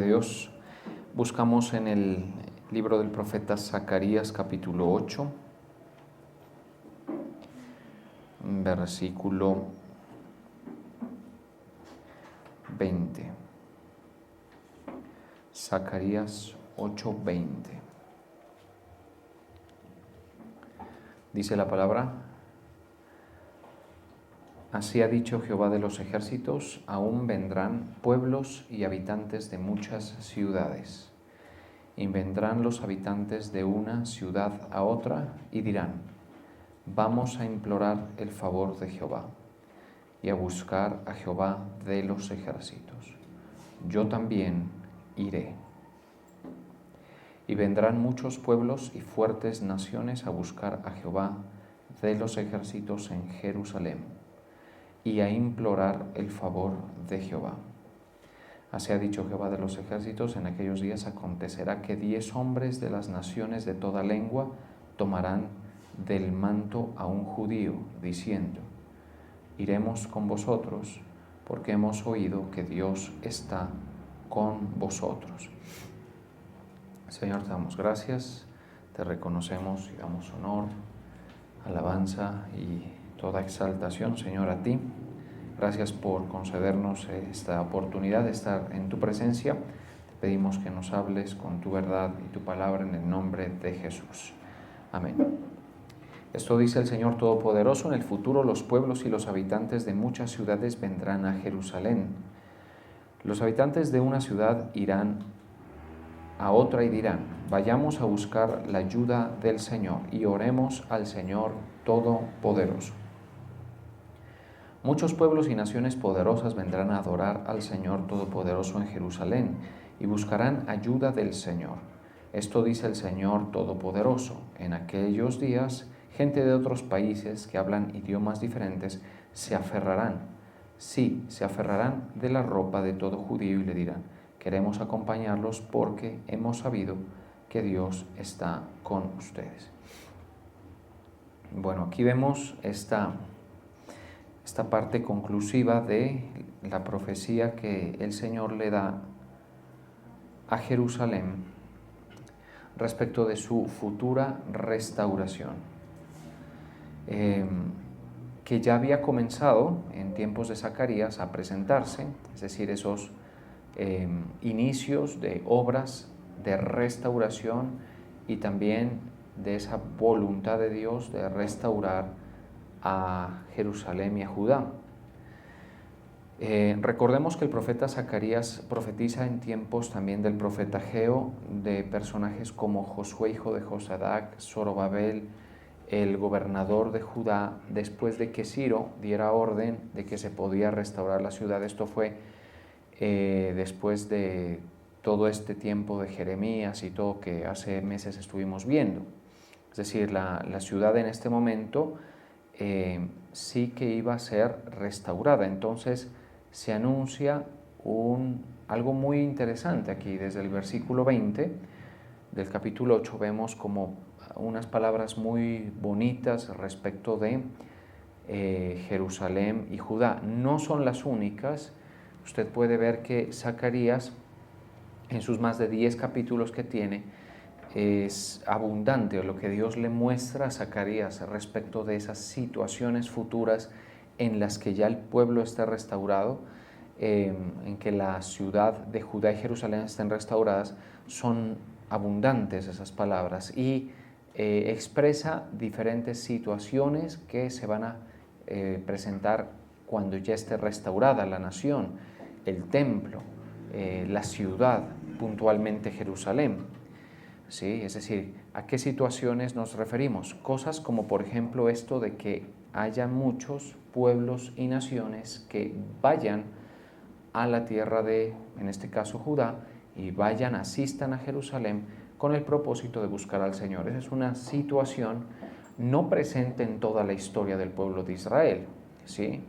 de Dios. Buscamos en el libro del profeta Zacarías, capítulo 8, versículo 20. Zacarías 8:20. Dice la palabra: Así ha dicho Jehová de los ejércitos, aún vendrán pueblos y habitantes de muchas ciudades. Y vendrán los habitantes de una ciudad a otra y dirán: vamos a implorar el favor de Jehová y a buscar a Jehová de los ejércitos. Yo también iré. Y vendrán muchos pueblos y fuertes naciones a buscar a Jehová de los ejércitos en Jerusalén y a implorar el favor de Jehová. Así ha dicho Jehová de los ejércitos: en aquellos días acontecerá que 10 hombres de las naciones de toda lengua tomarán del manto a un judío, diciendo: iremos con vosotros, porque hemos oído que Dios está con vosotros. Señor, te damos gracias, te reconocemos y damos honor, alabanza y toda exaltación, Señor, a ti. Gracias por concedernos esta oportunidad de estar en tu presencia. Te pedimos que nos hables con tu verdad y tu palabra en el nombre de Jesús. Amén. Esto dice el Señor Todopoderoso: en el futuro los pueblos y los habitantes de muchas ciudades vendrán a Jerusalén. Los habitantes de una ciudad irán a otra y dirán: vayamos a buscar la ayuda del Señor y oremos al Señor Todopoderoso. Muchos pueblos y naciones poderosas vendrán a adorar al Señor Todopoderoso en Jerusalén y buscarán ayuda del Señor. Esto dice el Señor Todopoderoso: en aquellos días, gente de otros países que hablan idiomas diferentes se aferrarán de la ropa de todo judío y le dirán: queremos acompañarlos porque hemos sabido que Dios está con ustedes. Bueno, aquí vemos esta parte conclusiva de la profecía que el Señor le da a Jerusalén respecto de su futura restauración, que ya había comenzado en tiempos de Zacarías a presentarse, es decir, esos inicios de obras de restauración y también de esa voluntad de Dios de restaurar a Jerusalén y a Judá. Recordemos que el profeta Zacarías profetiza en tiempos también del profeta Ageo, de personajes como Josué, hijo de Josadac, Zorobabel, el gobernador de Judá, después de que Ciro diera orden de que se podía restaurar la ciudad. Esto fue después de todo este tiempo de Jeremías y todo que hace meses estuvimos viendo. Es decir, la ciudad en este momento sí que iba a ser restaurada. Entonces se anuncia algo muy interesante aquí. Desde el versículo 20 del capítulo 8 vemos como unas palabras muy bonitas respecto de Jerusalén y Judá. No son las únicas. Usted puede ver que Zacarías, en sus más de 10 capítulos que tiene, es abundante lo que Dios le muestra a Zacarías respecto de esas situaciones futuras en las que ya el pueblo esté restaurado, en que la ciudad de Judá y Jerusalén estén restauradas. Son abundantes esas palabras y expresa diferentes situaciones que se van a presentar cuando ya esté restaurada la nación, el templo, la ciudad, puntualmente Jerusalén. ¿Sí? Es decir, ¿a qué situaciones nos referimos? Cosas como, por ejemplo, esto de que haya muchos pueblos y naciones que vayan a la tierra de, en este caso, Judá, y asistan a Jerusalén con el propósito de buscar al Señor. Esa es una situación no presente en toda la historia del pueblo de Israel, ¿sí?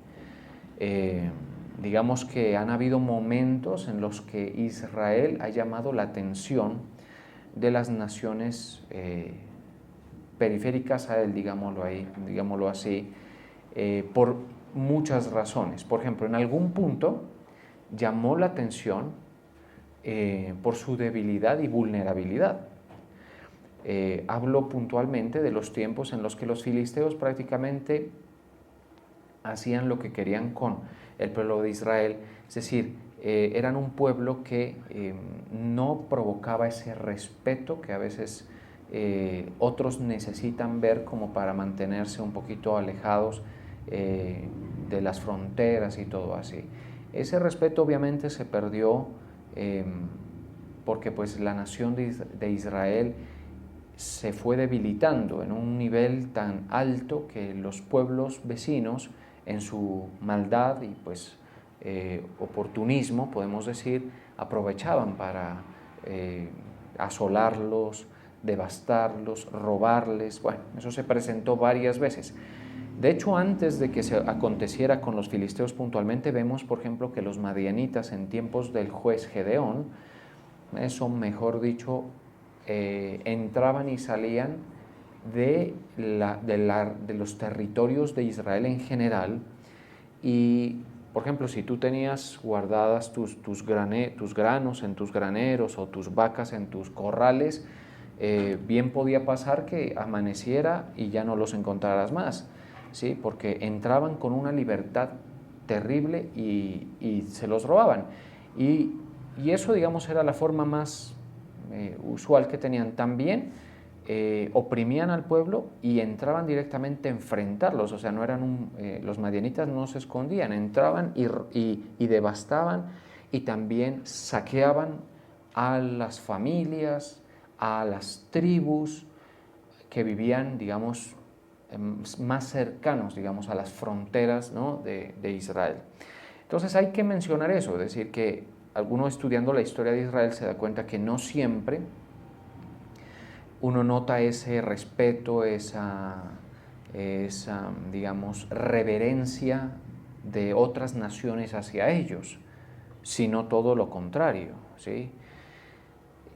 Digamos que han habido momentos en los que Israel ha llamado la atención de las naciones periféricas a él, digámoslo así, por muchas razones. Por ejemplo, en algún punto llamó la atención por su debilidad y vulnerabilidad. Hablo puntualmente de los tiempos en los que los filisteos prácticamente hacían lo que querían con el pueblo de Israel, es decir, eran un pueblo que no provocaba ese respeto que a veces otros necesitan ver como para mantenerse un poquito alejados de las fronteras y todo así. Ese respeto obviamente se perdió porque pues la nación de Israel se fue debilitando en un nivel tan alto que los pueblos vecinos, en su maldad y pues oportunismo, podemos decir, aprovechaban para asolarlos, devastarlos, robarles. Bueno, eso se presentó varias veces. De hecho, antes de que se aconteciera con los filisteos puntualmente, vemos, por ejemplo, que los madianitas en tiempos del juez Gedeón, eso mejor dicho, entraban y salían de los territorios de Israel en general. Y, por ejemplo, si tú tenías guardadas tus granos en tus graneros o tus vacas en tus corrales, bien podía pasar que amaneciera y ya no los encontraras más, ¿sí? Porque entraban con una libertad terrible y se los robaban. Y eso, digamos, era la forma más usual que tenían. También oprimían al pueblo y entraban directamente a enfrentarlos, o sea, no eran los madianitas no se escondían, entraban y devastaban y también saqueaban a las familias, a las tribus que vivían, digamos, más cercanos, digamos, a las fronteras, ¿no?, de Israel. Entonces hay que mencionar eso, es decir, que alguno estudiando la historia de Israel se da cuenta que no siempre uno nota ese respeto, esa digamos, reverencia de otras naciones hacia ellos, sino todo lo contrario, ¿sí?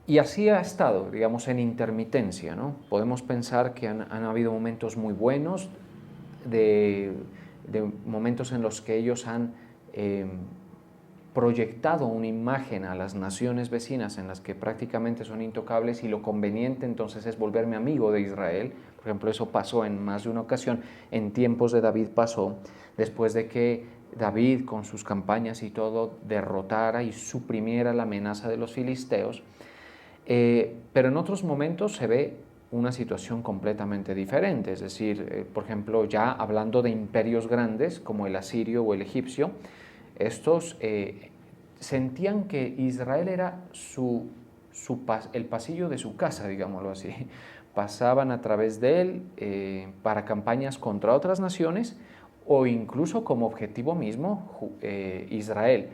Y así ha estado, digamos, en intermitencia, ¿no? Podemos pensar que han habido momentos muy buenos, de momentos en los que ellos han proyectado una imagen a las naciones vecinas en las que prácticamente son intocables y lo conveniente entonces es volverme amigo de Israel. Por ejemplo, eso pasó en más de una ocasión, en tiempos de David pasó, después de que David con sus campañas y todo derrotara y suprimiera la amenaza de los filisteos, pero en otros momentos se ve una situación completamente diferente, es decir, por ejemplo, ya hablando de imperios grandes como el asirio o el egipcio, estos sentían que Israel era el pasillo de su casa, digámoslo así. Pasaban a través de él para campañas contra otras naciones o incluso como objetivo mismo Israel.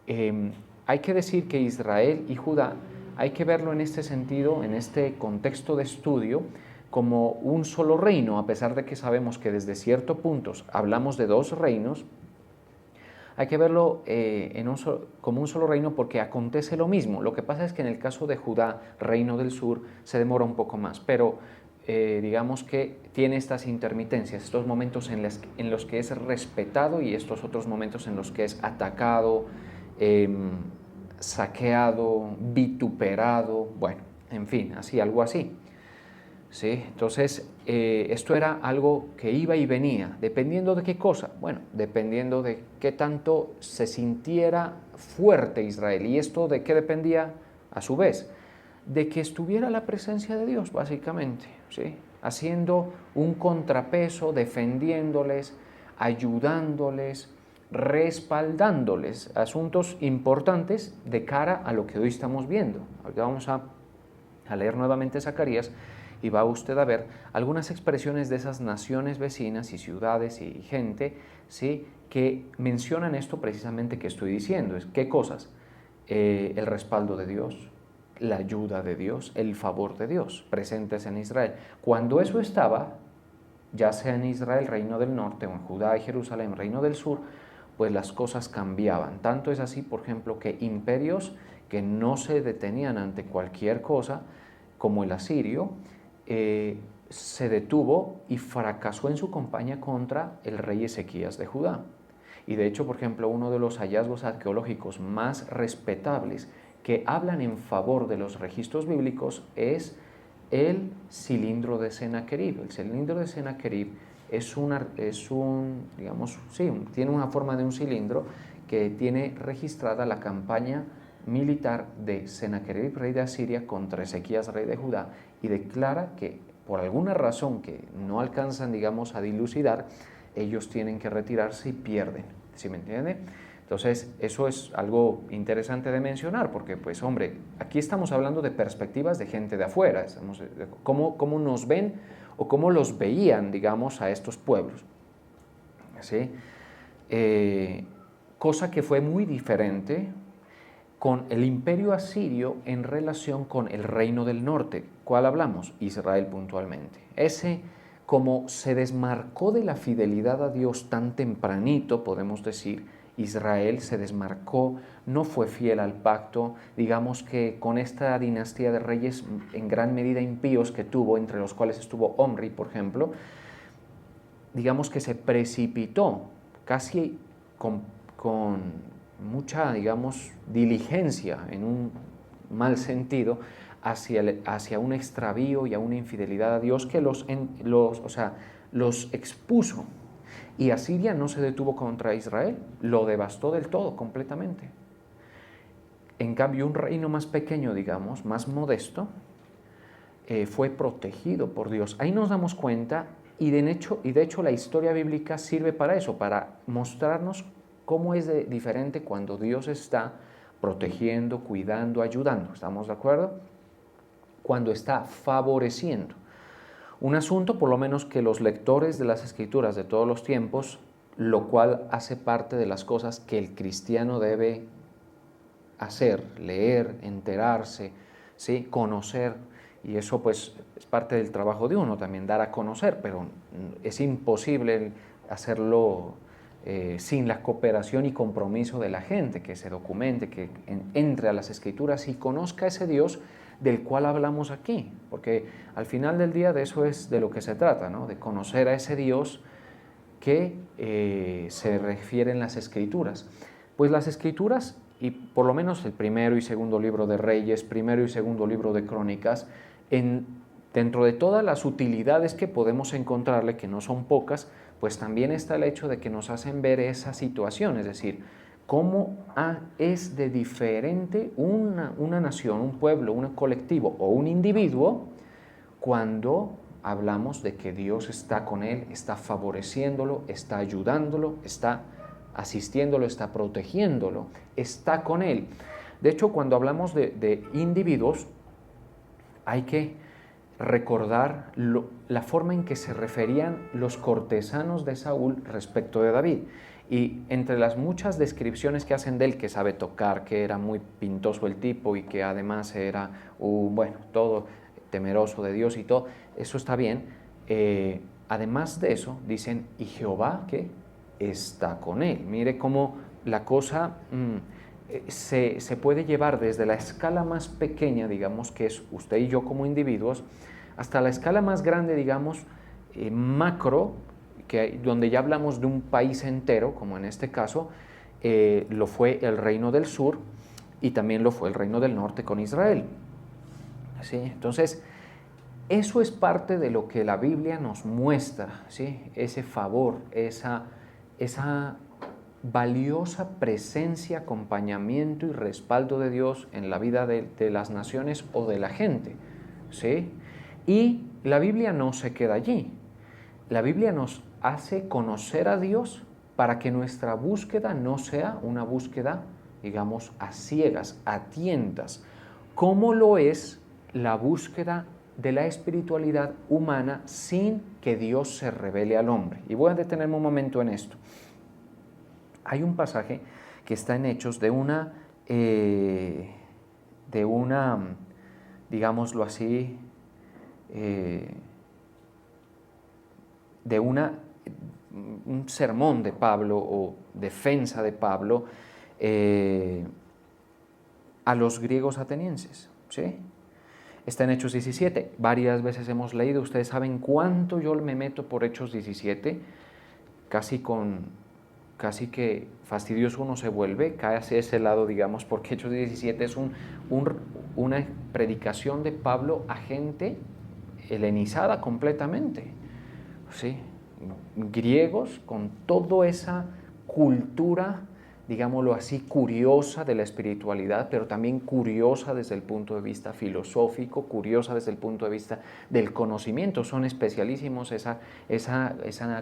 Hay que decir que Israel y Judá, hay que verlo en este sentido, en este contexto de estudio, como un solo reino, a pesar de que sabemos que desde ciertos puntos hablamos de dos reinos. Hay que verlo como un solo reino porque acontece lo mismo. Lo que pasa es que en el caso de Judá, reino del sur, se demora un poco más, pero digamos que tiene estas intermitencias, estos momentos en los que es respetado y estos otros momentos en los que es atacado, saqueado, vituperado, bueno, en fin, algo así. ¿Sí? Entonces, esto era algo que iba y venía, dependiendo de qué cosa, bueno, dependiendo de qué tanto se sintiera fuerte Israel. ¿Y esto de qué dependía? A su vez, de que estuviera la presencia de Dios, básicamente, ¿sí? Haciendo un contrapeso, defendiéndoles, ayudándoles, respaldándoles, asuntos importantes de cara a lo que hoy estamos viendo. Ahorita vamos a leer nuevamente Zacarías y va usted a ver algunas expresiones de esas naciones vecinas y ciudades y gente, ¿sí?, que mencionan esto precisamente que estoy diciendo. ¿Qué cosas? El respaldo de Dios, la ayuda de Dios, el favor de Dios presentes en Israel. Cuando eso estaba, ya sea en Israel, reino del norte, o en Judá y Jerusalén, reino del sur, pues las cosas cambiaban. Tanto es así, por ejemplo, que imperios que no se detenían ante cualquier cosa, como el asirio, se detuvo y fracasó en su campaña contra el rey Ezequías de Judá. Y de hecho, por ejemplo, uno de los hallazgos arqueológicos más respetables que hablan en favor de los registros bíblicos es el cilindro de Sennacherib. El cilindro de Sennacherib tiene una forma de un cilindro que tiene registrada la campaña militar de Sennacherib, rey de Asiria, contra Ezequías, rey de Judá, y declara que por alguna razón que no alcanzan, a dilucidar, ellos tienen que retirarse y pierden. ¿Sí me entiende? Entonces, eso es algo interesante de mencionar, porque, pues, hombre, aquí estamos hablando de perspectivas de gente de afuera, cómo nos ven o cómo los veían, a estos pueblos. ¿Sí? Cosa que fue muy diferente con el imperio asirio en relación con el reino del norte. ¿Cuál hablamos? Israel puntualmente. Ese, como se desmarcó de la fidelidad a Dios tan tempranito, podemos decir, Israel se desmarcó, no fue fiel al pacto, digamos que con esta dinastía de reyes en gran medida impíos que tuvo, entre los cuales estuvo Omri, por ejemplo, digamos que se precipitó casi con mucha, diligencia, en un mal sentido, hacia un extravío y a una infidelidad a Dios que los expuso. Y Asiria no se detuvo contra Israel, lo devastó del todo, completamente. En cambio, un reino más pequeño, más modesto, fue protegido por Dios. Ahí nos damos cuenta, y de hecho la historia bíblica sirve para eso, para mostrarnos cómo es diferente cuando Dios está protegiendo, cuidando, ayudando. ¿Estamos de acuerdo? Cuando está favoreciendo. Un asunto, por lo menos, que los lectores de las Escrituras de todos los tiempos, lo cual hace parte de las cosas que el cristiano debe hacer, leer, enterarse, ¿sí? Conocer, y eso pues es parte del trabajo de uno también, dar a conocer, pero es imposible hacerlo sin la cooperación y compromiso de la gente, que se documente, que entre a las Escrituras y conozca a ese Dios del cual hablamos aquí, porque al final del día de eso es de lo que se trata, ¿no? De conocer a ese Dios que se refiere en las Escrituras. Pues las Escrituras, y por lo menos el primero y segundo libro de Reyes, primero y segundo libro de Crónicas, dentro de todas las utilidades que podemos encontrarle, que no son pocas, pues también está el hecho de que nos hacen ver esa situación, es decir, cómo es de diferente una nación, un pueblo, un colectivo o un individuo cuando hablamos de que Dios está con él, está favoreciéndolo, está ayudándolo, está asistiéndolo, está protegiéndolo, está con él. De hecho, cuando hablamos de individuos, hay que recordar la forma en que se referían los cortesanos de Saúl respecto de David. Y entre las muchas descripciones que hacen de él, que sabe tocar, que era muy pintoso el tipo y que además era, todo temeroso de Dios y todo, eso está bien. Además de eso, dicen, y Jehová, ¿qué? Está con él. Mire cómo la cosa se puede llevar desde la escala más pequeña, que es usted y yo como individuos, hasta la escala más grande, macro, donde ya hablamos de un país entero, como en este caso, lo fue el reino del sur y también lo fue el reino del norte con Israel. ¿Sí? Entonces, eso es parte de lo que la Biblia nos muestra, ¿sí? Ese favor, esa valiosa presencia, acompañamiento y respaldo de Dios en la vida de las naciones o de la gente, ¿sí? Y la Biblia no se queda allí. La Biblia nos hace conocer a Dios para que nuestra búsqueda no sea una búsqueda, a ciegas, a tientas, como lo es la búsqueda de la espiritualidad humana sin que Dios se revele al hombre. Y voy a detenerme un momento en esto. Hay un pasaje que está en Hechos de una, digámoslo así, un sermón de Pablo o defensa de Pablo a los griegos atenienses, ¿sí? Está en Hechos 17, varias veces hemos leído, ustedes saben cuánto yo me meto por Hechos 17, casi con casi que fastidioso uno se vuelve, cae hacia ese lado, digamos, porque Hechos 17 es una predicación de Pablo a gente helenizada completamente, ¿sí? Griegos con toda esa cultura, digámoslo así, curiosa de la espiritualidad, pero también curiosa desde el punto de vista filosófico, curiosa desde el punto de vista del conocimiento. Son especialísimos esa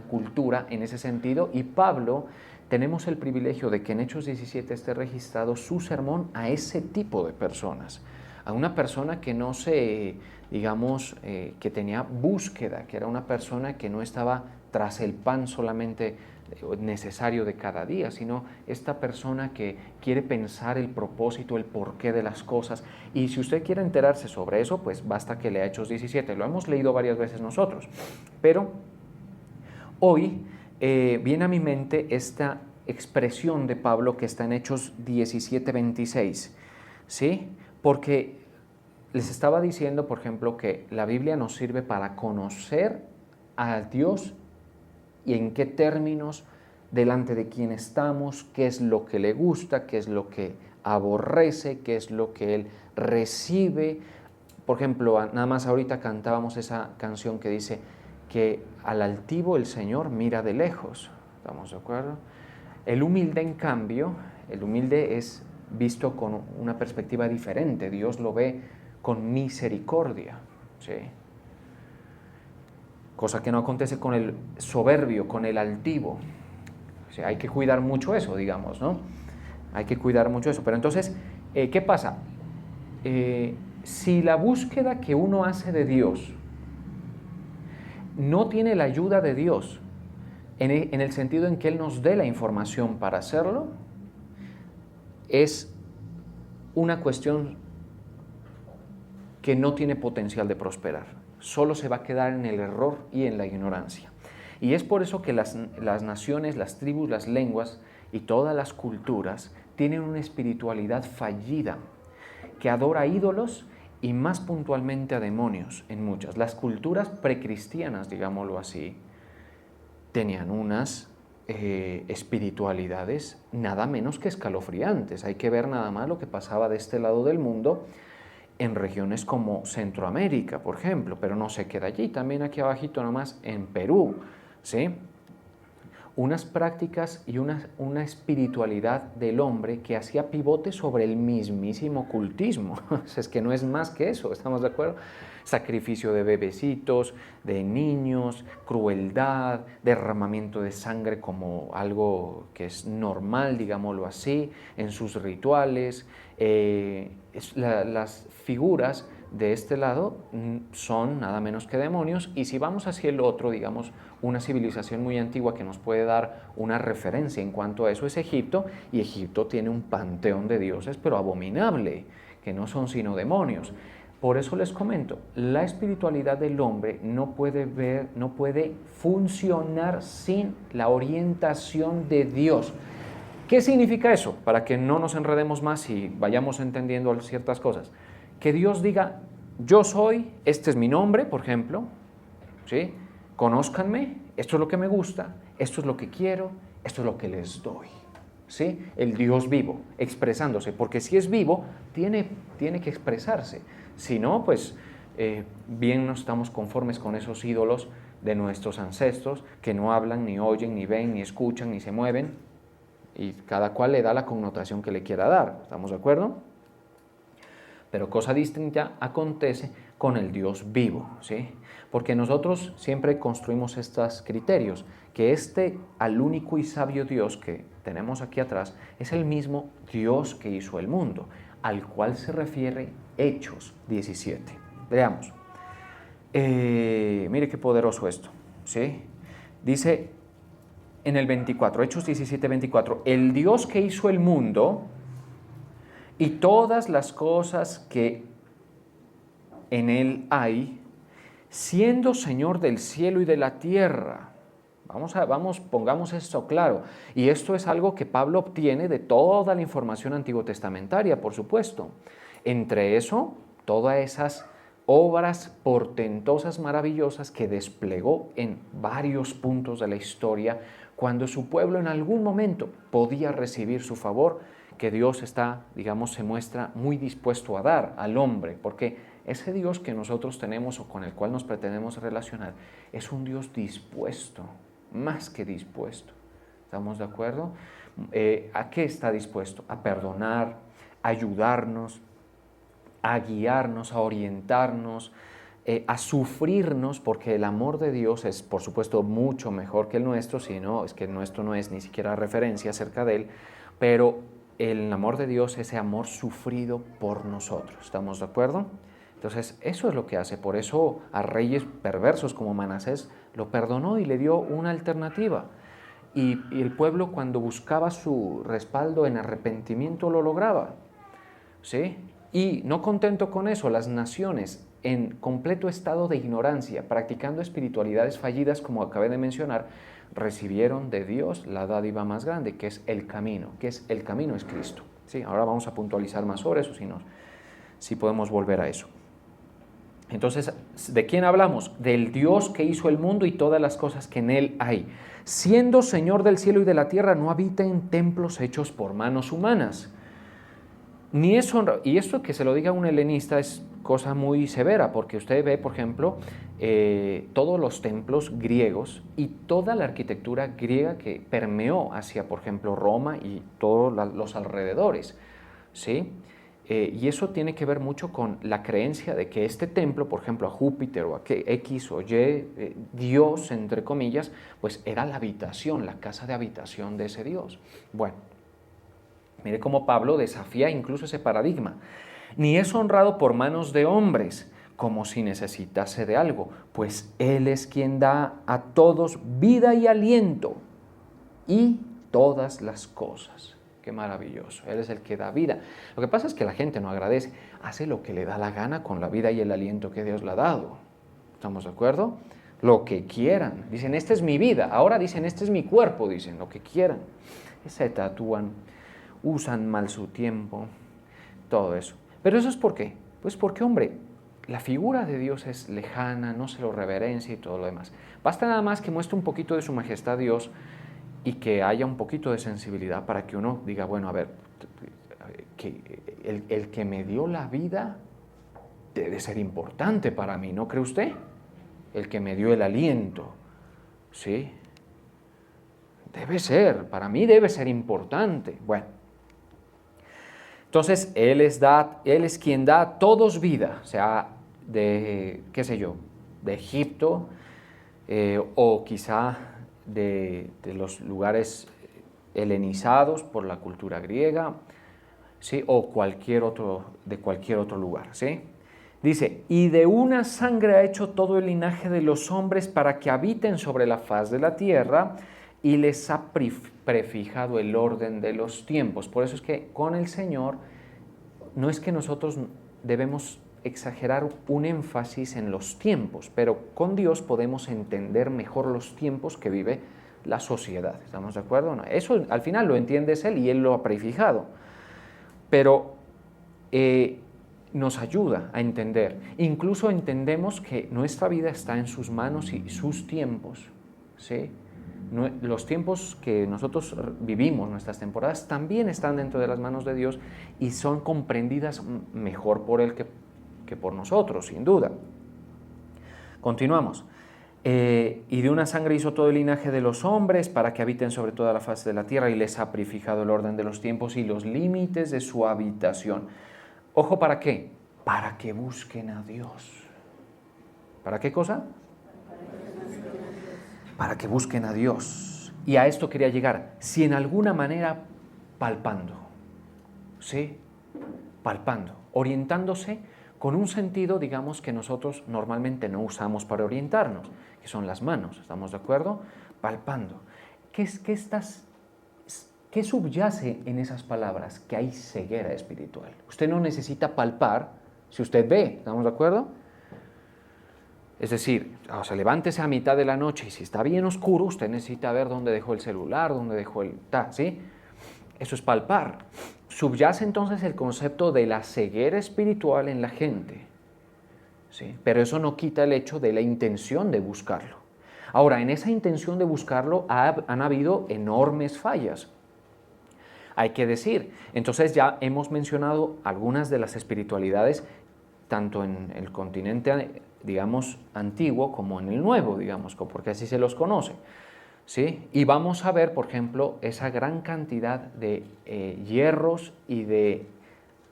cultura en ese sentido, y Pablo, tenemos el privilegio de que en Hechos 17 esté registrado su sermón a ese tipo de personas, a una persona que no se, digamos, que tenía búsqueda, que era una persona que no estaba tras el pan solamente necesario de cada día, sino esta persona que quiere pensar el propósito, el porqué de las cosas. Y si usted quiere enterarse sobre eso, pues basta que lea Hechos 17, lo hemos leído varias veces nosotros, pero hoy viene a mi mente esta expresión de Pablo que está en Hechos 17:26, ¿sí? Porque les estaba diciendo, por ejemplo, que la Biblia nos sirve para conocer a Dios y en qué términos, delante de quién estamos, qué es lo que le gusta, qué es lo que aborrece, qué es lo que Él recibe. Por ejemplo, nada más ahorita cantábamos esa canción que dice que al altivo el Señor mira de lejos. ¿Estamos de acuerdo? El humilde, en cambio, el humilde es visto con una perspectiva diferente. Dios lo ve con misericordia, ¿sí? Cosa que no acontece con el soberbio, con el altivo. O sea, hay que cuidar mucho eso, digamos, ¿no? Hay que cuidar mucho eso. Pero entonces, ¿qué pasa? Si la búsqueda que uno hace de Dios no tiene la ayuda de Dios, en el sentido en que Él nos dé la información para hacerlo, es una cuestión que no tiene potencial de prosperar. Solo se va a quedar en el error y en la ignorancia. Y es por eso que las naciones, las tribus, las lenguas y todas las culturas tienen una espiritualidad fallida, que adora ídolos y más puntualmente a demonios en muchas. Las culturas precristianas, digámoslo así, tenían unas espiritualidades nada menos que escalofriantes. Hay que ver nada más lo que pasaba de este lado del mundo en regiones como Centroamérica, por ejemplo, pero no se queda allí, también aquí abajito nomás en Perú, ¿sí? Unas prácticas y una espiritualidad del hombre que hacía pivote sobre el mismísimo ocultismo. Es que no es más que eso, ¿estamos de acuerdo? Sacrificio de bebecitos, de niños, crueldad, derramamiento de sangre como algo que es normal, digámoslo así, en sus rituales. Las figuras de este lado son nada menos que demonios, y si vamos hacia el otro, digamos, una civilización muy antigua que nos puede dar una referencia en cuanto a eso es Egipto, y Egipto tiene un panteón de dioses, pero abominable, que no son sino demonios. Por eso les comento, la espiritualidad del hombre no puede funcionar sin la orientación de Dios. ¿Qué significa eso? Para que no nos enredemos más y vayamos entendiendo ciertas cosas. Que Dios diga, yo soy, este es mi nombre, por ejemplo, ¿sí? Conózcanme, esto es lo que me gusta, esto es lo que quiero, esto es lo que les doy, ¿sí? El Dios vivo, expresándose, porque si es vivo, tiene que expresarse. Si no, pues bien no estamos conformes con esos ídolos de nuestros ancestros que no hablan, ni oyen, ni ven, ni escuchan, ni se mueven, y cada cual le da la connotación que le quiera dar, ¿estamos de acuerdo? Pero cosa distinta acontece con el Dios vivo, ¿sí? Porque nosotros siempre construimos estos criterios, que al único y sabio Dios que tenemos aquí atrás es el mismo Dios que hizo el mundo, al cual se refiere Hechos 17. Veamos. Mire qué poderoso esto, ¿sí? Dice en el 24, Hechos 17, 24, el Dios que hizo el mundo y todas las cosas que en él hay, siendo Señor del cielo y de la tierra. Pongamos esto claro. Y esto es algo que Pablo obtiene de toda la información antiguo testamentaria, por supuesto. Entre eso, todas esas obras portentosas, maravillosas que desplegó en varios puntos de la historia cuando su pueblo en algún momento podía recibir su favor, que Dios está, digamos, se muestra muy dispuesto a dar al hombre, porque ese Dios que nosotros tenemos o con el cual nos pretendemos relacionar es un Dios dispuesto, más que dispuesto. ¿Estamos de acuerdo? ¿A qué está dispuesto? A perdonar, a ayudarnos, a guiarnos, a orientarnos, a sufrirnos, porque el amor de Dios es, por supuesto, mucho mejor que el nuestro, si no, es que el nuestro no es ni siquiera referencia acerca de él, pero el amor de Dios es ese amor sufrido por nosotros. ¿Estamos de acuerdo? Entonces, eso es lo que hace. Por eso a reyes perversos como Manasés lo perdonó y le dio una alternativa. Y el pueblo, cuando buscaba su respaldo en arrepentimiento, lo lograba. ¿Sí? Y no contento con eso, las naciones en completo estado de ignorancia, practicando espiritualidades fallidas, como acabé de mencionar, recibieron de Dios la dádiva más grande, que es el camino, es Cristo. ¿Sí? Ahora vamos a puntualizar más sobre eso, si podemos volver a eso. Entonces, ¿de quién hablamos? Del Dios que hizo el mundo y todas las cosas que en él hay. Siendo Señor del cielo y de la tierra, no habita en templos hechos por manos humanas. Ni es honra, y esto que se lo diga un helenista es cosa muy severa, porque usted ve, por ejemplo, todos los templos griegos y toda la arquitectura griega que permeó hacia, por ejemplo, Roma y todos los alrededores, ¿sí? Y eso tiene que ver mucho con la creencia de que este templo, por ejemplo, a Júpiter o a X o Y, Dios, entre comillas, pues era la habitación, la casa de habitación de ese Dios. Bueno, mire cómo Pablo desafía incluso ese paradigma. Ni es honrado por manos de hombres, como si necesitase de algo, pues Él es quien da a todos vida y aliento y todas las cosas. Qué maravilloso, Él es el que da vida. Lo que pasa es que la gente no agradece, hace lo que le da la gana con la vida y el aliento que Dios le ha dado. ¿Estamos de acuerdo? Lo que quieran. Dicen, esta es mi vida. Ahora dicen, este es mi cuerpo. Dicen, lo que quieran. Se tatúan, usan mal su tiempo, todo eso. ¿Pero eso es por qué? Pues porque, hombre, la figura de Dios es lejana, no se lo reverencia y todo lo demás. Basta nada más que muestre un poquito de su majestad Dios y que haya un poquito de sensibilidad para que uno diga, bueno, a ver, que el que me dio la vida debe ser importante para mí, ¿no cree usted? El que me dio el aliento, ¿sí? Debe ser, para mí debe ser importante. Bueno, entonces Él es quien da a todos vida, o sea, de, qué sé yo, de Egipto o quizá de los lugares helenizados por la cultura griega, ¿sí? O de cualquier otro lugar, ¿sí? Dice, y de una sangre ha hecho todo el linaje de los hombres para que habiten sobre la faz de la tierra y les ha prefijado el orden de los tiempos. Por eso es que con el Señor no es que nosotros debemos exagerar un énfasis en los tiempos, pero con Dios podemos entender mejor los tiempos que vive la sociedad. ¿Estamos de acuerdo? No, eso al final lo entiende Él y Él lo ha prefijado. Pero nos ayuda a entender. Incluso entendemos que nuestra vida está en sus manos y sus tiempos, ¿sí? Los tiempos que nosotros vivimos, nuestras temporadas, también están dentro de las manos de Dios y son comprendidas mejor por Él que por nosotros, sin duda. Continuamos. Y de una sangre hizo todo el linaje de los hombres para que habiten sobre toda la faz de la tierra y les ha prefijado el orden de los tiempos y los límites de su habitación. Ojo, ¿para qué? Para que busquen a Dios. ¿Para qué cosa? Para que busquen a Dios. Y a esto quería llegar. Si en alguna manera palpando, ¿sí? Palpando, orientándose con un sentido, digamos, que nosotros normalmente no usamos para orientarnos, que son las manos, ¿estamos de acuerdo? Palpando. ¿Qué subyace en esas palabras? Que hay ceguera espiritual. Usted no necesita palpar si usted ve, ¿estamos de acuerdo? Es decir, levántese a mitad de la noche y si está bien oscuro, usted necesita ver dónde dejó el celular, dónde dejó ¿sí? Eso es palpar. Subyace entonces el concepto de la ceguera espiritual en la gente, ¿sí? Pero eso no quita el hecho de la intención de buscarlo. Ahora, en esa intención de buscarlo han habido enormes fallas, hay que decir. Entonces ya hemos mencionado algunas de las espiritualidades, tanto en el continente, digamos, antiguo como en el nuevo, digamos, porque así se los conoce, ¿sí? Y vamos a ver, por ejemplo, esa gran cantidad de hierros y de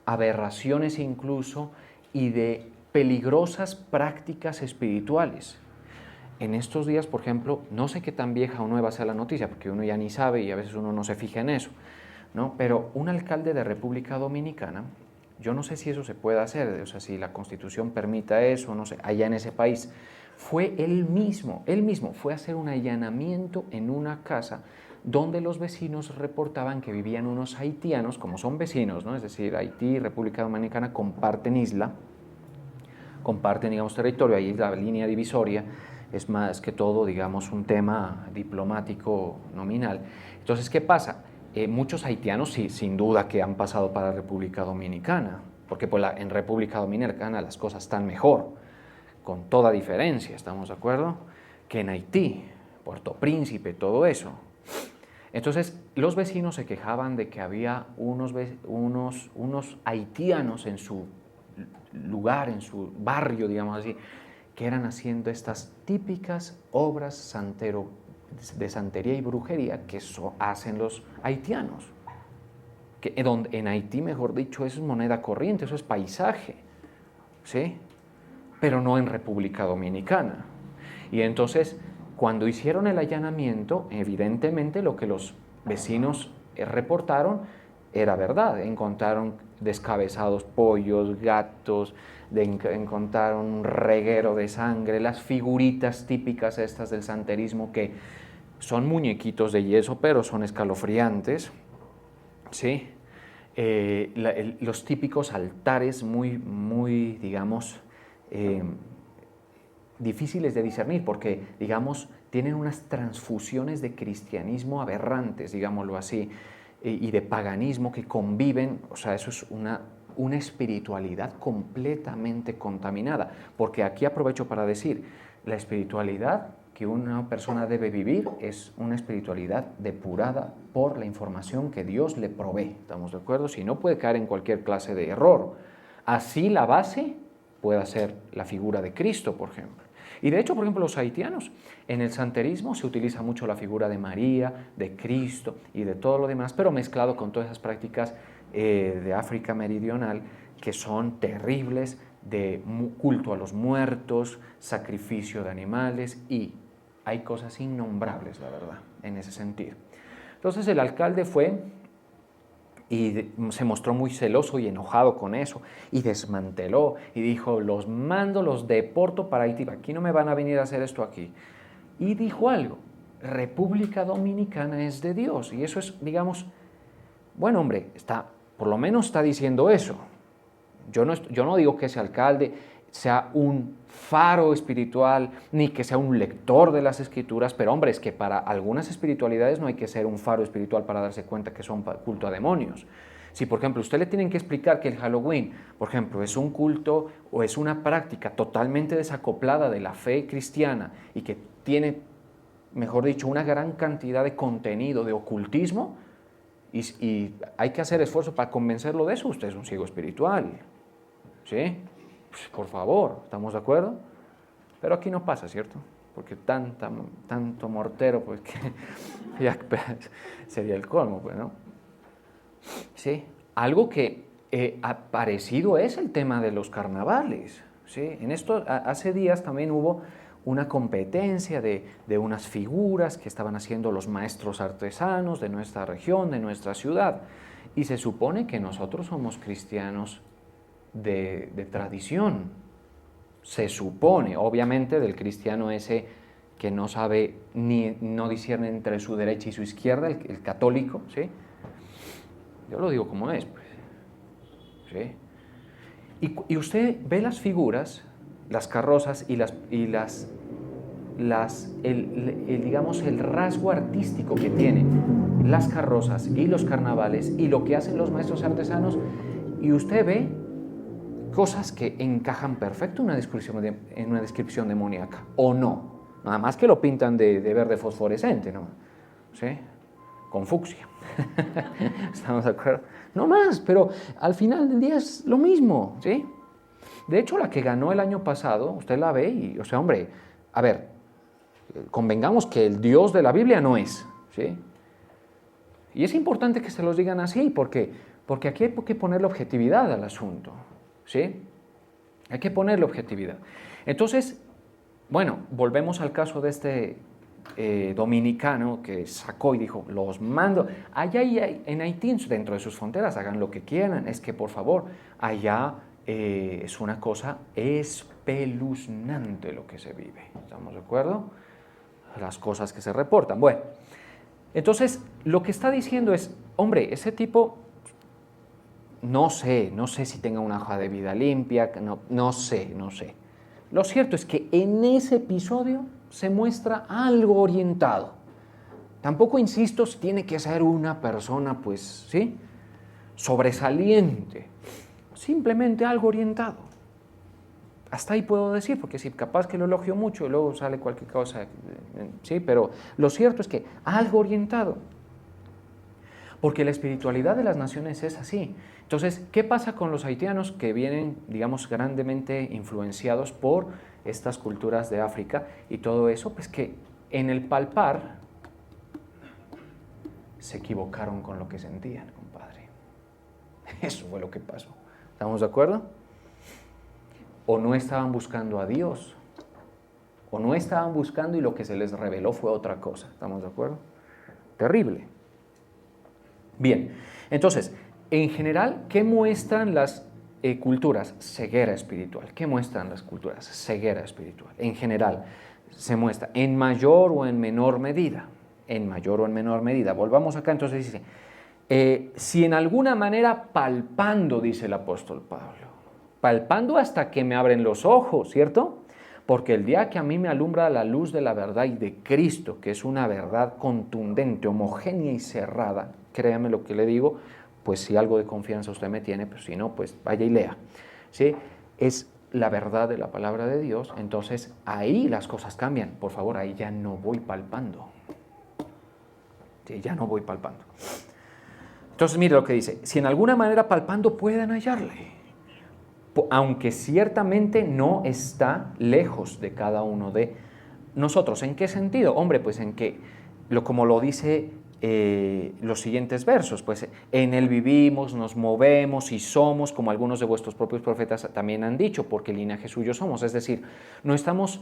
aberraciones incluso, y de peligrosas prácticas espirituales. En estos días, por ejemplo, no sé qué tan vieja o nueva sea la noticia, porque uno ya ni sabe y a veces uno no se fija en eso, ¿no? Pero un alcalde de República Dominicana, yo no sé si eso se puede hacer, o sea, si la Constitución permita eso, no sé, allá en ese país, fue él mismo fue a hacer un allanamiento en una casa donde los vecinos reportaban que vivían unos haitianos, como son vecinos, ¿no? Es decir, Haití y República Dominicana comparten isla, comparten, digamos, territorio, ahí es la línea divisoria, es más que todo, digamos, un tema diplomático nominal. Entonces, ¿qué pasa? Muchos haitianos, sí, sin duda que han pasado para República Dominicana, porque pues, en República Dominicana las cosas están mejor, con toda diferencia, ¿estamos de acuerdo? Que en Haití, Puerto Príncipe, todo eso. Entonces, los vecinos se quejaban de que había unos haitianos en su lugar, en su barrio, digamos así, que eran haciendo estas típicas obras de santería y brujería que hacen los haitianos. Que en Haití, mejor dicho, eso es moneda corriente, eso es paisaje, ¿sí? Pero no en República Dominicana. Y entonces, cuando hicieron el allanamiento, evidentemente lo que los vecinos reportaron era verdad. Encontraron descabezados pollos, gatos, encontraron un reguero de sangre, las figuritas típicas estas del santerismo que son muñequitos de yeso, pero son escalofriantes, ¿sí? Los típicos altares muy digamos, difíciles de discernir porque, digamos, tienen unas transfusiones de cristianismo aberrantes, digámoslo así, y de paganismo que conviven, o sea, eso es una espiritualidad completamente contaminada, porque aquí aprovecho para decir, la espiritualidad que una persona debe vivir es una espiritualidad depurada por la información que Dios le provee, ¿estamos de acuerdo? Si no, puede caer en cualquier clase de error. Así la base puede ser la figura de Cristo, por ejemplo. Y de hecho, por ejemplo, los haitianos, en el santerismo se utiliza mucho la figura de María, de Cristo y de todo lo demás, pero mezclado con todas esas prácticas de África meridional que son terribles, de culto a los muertos, sacrificio de animales, y hay cosas innombrables, la verdad, en ese sentido. Entonces el alcalde fue y se mostró muy celoso y enojado con eso, y desmanteló, y dijo, los mando, los deporto para Haití, aquí no me van a venir a hacer esto aquí. Y dijo algo, República Dominicana es de Dios, y eso es, digamos, bueno, hombre, por lo menos está diciendo eso. Yo no digo que ese alcalde sea un faro espiritual, ni que sea un lector de las escrituras, pero hombre, es que para algunas espiritualidades no hay que ser un faro espiritual para darse cuenta que son culto a demonios. Si, por ejemplo, usted le tienen que explicar que el Halloween, por ejemplo, es un culto o es una práctica totalmente desacoplada de la fe cristiana y que tiene, mejor dicho, una gran cantidad de contenido de ocultismo, y hay que hacer esfuerzo para convencerlo de eso, usted es un ciego espiritual, ¿sí? Pues, por favor, ¿estamos de acuerdo? Pero aquí no pasa, ¿cierto? Porque tanto mortero, pues que ya sería el colmo, pues, ¿no? Sí, algo que parecido es el tema de los carnavales, ¿sí? En esto, hace días también hubo una competencia de unas figuras que estaban haciendo los maestros artesanos de nuestra región, de nuestra ciudad, y se supone que nosotros somos cristianos de tradición, se supone, obviamente del cristiano ese que no sabe no discierne entre su derecha y su izquierda, el católico, ¿sí? Yo lo digo como es, pues, ¿sí? Y usted ve las figuras, las carrozas digamos, el rasgo artístico que tienen las carrozas y los carnavales y lo que hacen los maestros artesanos, y usted ve cosas que encajan perfecto en una descripción demoníaca, ¿o no? Nada más que lo pintan de verde fosforescente, ¿no? ¿Sí? Con fucsia. ¿Estamos de acuerdo? No más, pero al final del día es lo mismo, ¿sí? De hecho, la que ganó el año pasado, usted la ve y, o sea, hombre, a ver, convengamos que el Dios de la Biblia no es, ¿sí? Y es importante que se los digan así, porque aquí hay que ponerle objetividad al asunto, ¿sí? Hay que ponerle objetividad. Entonces, bueno, volvemos al caso de este dominicano que sacó y dijo, los mando, allá en Haití, dentro de sus fronteras, hagan lo que quieran, es que por favor, allá es una cosa espeluznante lo que se vive, ¿estamos de acuerdo? Las cosas que se reportan. Bueno, entonces lo que está diciendo es, hombre, ese tipo, no sé si tenga una hoja de vida limpia, no sé. Lo cierto es que en ese episodio se muestra algo orientado. Tampoco insisto si tiene que ser una persona, pues, ¿sí?, sobresaliente. Simplemente algo orientado. Hasta ahí puedo decir, porque si capaz que lo elogio mucho y luego sale cualquier cosa, ¿sí? Pero lo cierto es que algo orientado. Porque la espiritualidad de las naciones es así. Entonces, ¿qué pasa con los haitianos que vienen, digamos, grandemente influenciados por estas culturas de África y todo eso? Pues que en el palpar se equivocaron con lo que sentían, compadre. Eso fue lo que pasó. ¿Estamos de acuerdo? O no estaban buscando a Dios, o no estaban buscando y lo que se les reveló fue otra cosa. ¿Estamos de acuerdo? Terrible. Bien, entonces, en general, ¿qué muestran las culturas? Ceguera espiritual. ¿Qué muestran las culturas? Ceguera espiritual. En general, se muestra en mayor o en menor medida. En mayor o en menor medida. Volvamos acá, entonces dice, si en alguna manera palpando, dice el apóstol Pablo, palpando hasta que me abren los ojos, ¿cierto? Porque el día que a mí me alumbra la luz de la verdad y de Cristo, que es una verdad contundente, homogénea y cerrada, créame lo que le digo, pues si algo de confianza usted me tiene, pues si no, pues vaya y lea, ¿sí? Es la verdad de la palabra de Dios, entonces ahí las cosas cambian. Por favor, ahí ya no voy palpando. Sí, ya no voy palpando. Entonces mire lo que dice, si en alguna manera palpando pueden hallarle, aunque ciertamente no está lejos de cada uno de nosotros. ¿En qué sentido? Hombre, pues en que, como lo dice los siguientes versos, pues en él vivimos, nos movemos y somos, como algunos de vuestros propios profetas también han dicho, porque linaje suyo somos. Es decir, no estamos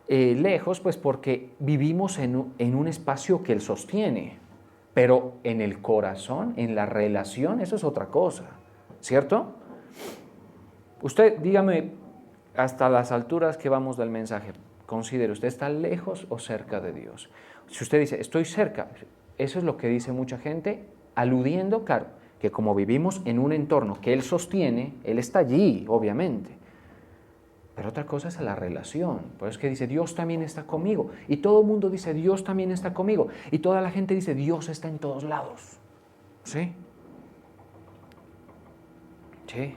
lejos, pues porque vivimos en un espacio que él sostiene, pero en el corazón, en la relación, eso es otra cosa, ¿cierto? Usted, dígame, hasta las alturas que vamos del mensaje, considere, ¿usted está lejos o cerca de Dios? Si usted dice, estoy cerca, eso es lo que dice mucha gente, aludiendo, claro, que como vivimos en un entorno que Él sostiene, Él está allí, obviamente. Pero otra cosa es la relación. Por eso es que dice, Dios también está conmigo. Y todo el mundo dice, Dios también está conmigo. Y toda la gente dice, Dios está en todos lados. ¿Sí? Sí.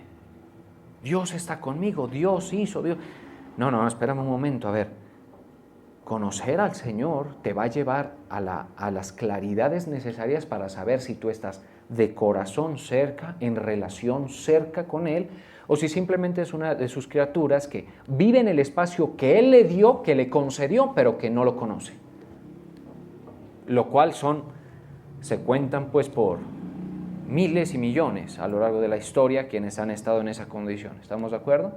Dios está conmigo, Dios hizo, Dios... No, espérame un momento, a ver. Conocer al Señor te va a llevar a las claridades necesarias para saber si tú estás de corazón cerca, en relación cerca con Él, o si simplemente es una de sus criaturas que vive en el espacio que Él le dio, que le concedió, pero que no lo conoce. Lo cual se cuentan pues por miles y millones a lo largo de la historia quienes han estado en esa condición. ¿Estamos de acuerdo?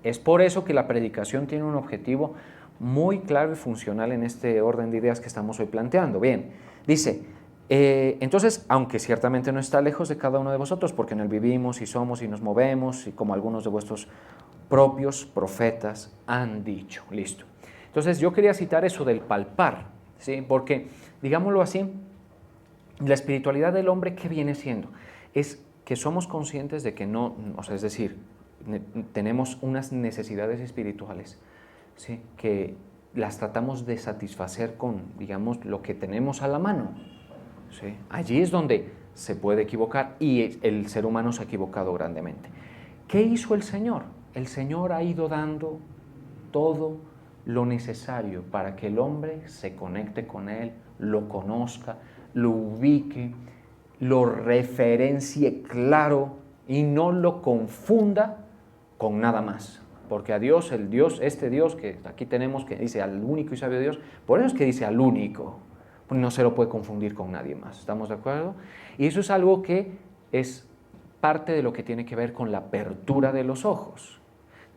Es por eso que la predicación tiene un objetivo muy claro y funcional en este orden de ideas que estamos hoy planteando. Bien, dice, entonces, aunque ciertamente no está lejos de cada uno de vosotros, porque en él vivimos y somos y nos movemos, y como algunos de vuestros propios profetas han dicho. Listo. Entonces, yo quería citar eso del palpar, ¿sí? Porque, digámoslo así, la espiritualidad del hombre, ¿qué viene siendo? Es que somos conscientes de que no, o sea, es decir, tenemos unas necesidades espirituales, ¿sí?, que las tratamos de satisfacer con, digamos, lo que tenemos a la mano, ¿sí? Allí es donde se puede equivocar y el ser humano se ha equivocado grandemente. ¿Qué hizo el Señor? El Señor ha ido dando todo lo necesario para que el hombre se conecte con Él, lo conozca, lo ubique, lo referencie claro y no lo confunda con nada más. Porque a Dios, este Dios que aquí tenemos, que dice al único y sabio Dios, por eso es que dice al único, no se lo puede confundir con nadie más. ¿Estamos de acuerdo? Y eso es algo que es parte de lo que tiene que ver con la apertura de los ojos.